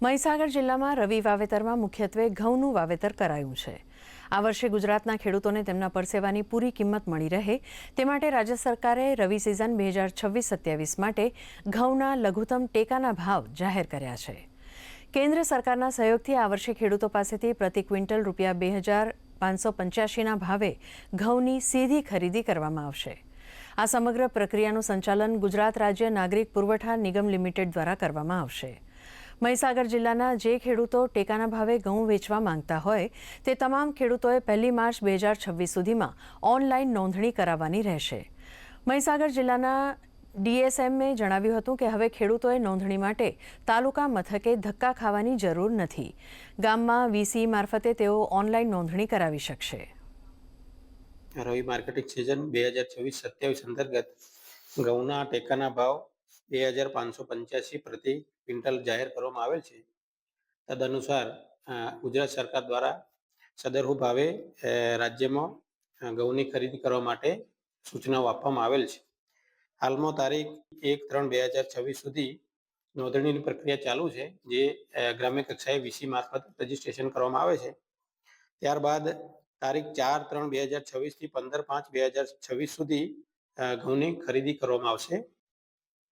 મહીસાગર જિલ્લામાં રવિ વાવેતરમાં મુખ્યત્વે ઘઉંનું વાવેતર કરાયું છે। આ વર્ષે ગુજરાતના ખેડૂતોને તેમના પરસેવાની પૂરી કિંમત મળી રહે તે માટે રાજ્ય સરકારે રવિ સિઝન 2026-27 માટે ઘઉંના લઘુત્તમ ટેકાના ભાવ જાહેર કર્યા છે। કેન્દ્ર સરકારના સહયોગથી આ વર્ષે ખેડૂતો પાસેથી પ્રતિ ક્વિન્ટલ ₹2,585ના ભાવે ઘઉંની સીધી ખરીદી કરવામાં આવશે। આ સમગ્ર પ્રક્રિયાનું સંચાલન ગુજરાત રાજ્ય નાગરિક પુરવઠા નિગમ લિમિટેડ દ્વારા કરવામાં આવશે। મહીસાગર જિલ્લાના જે ખેડૂતો ટેકાના ભાવે ઘઉં વેચવા માંગતા હોય તે તમામ ખેડૂતોએ 1 માર્ચ 2026 સુધીમાં ઓનલાઈન નોંધણી કરાવવાની રહેશે। મહીસાગર જિલ્લાના ડીએસએમએ જણાવ્યું હતું કે હવે ખેડૂતોએ નોંધણી માટે તાલુકા મથકે ધક્કા ખાવાની જરૂર નથી। ગામમાં વીસી મારફતે તેઓ ઓનલાઈન નોંધણી કરાવી શકશે। રવિ માર્કેટિંગ સિઝન 2026-27 અંતર્ગત ઘઉંના ટેકાના ભાવ 2,585 પ્રતિ ક્વિન્ટલ જાહેર કરવામાં આવેલ છે। તદનુસાર ગુજરાત સરકાર દ્વારા સદરહુ ભાવે રાજ્યમાં ઘઉંની ખરીદી કરવા માટે સૂચનાઓ આપવામાં આવેલ છે। હાલમાં તારીખ 1/3/2026 સુધી નોંધણીની પ્રક્રિયા ચાલુ છે, જે ગ્રામ્ય કક્ષાએ વીસી મારફત રજીસ્ટ્રેશન કરવામાં આવે છે। ત્યારબાદ તારીખ 4/3/2026 થી 15/5/2026 સુધી ઘઉંની ખરીદી કરવામાં આવશે।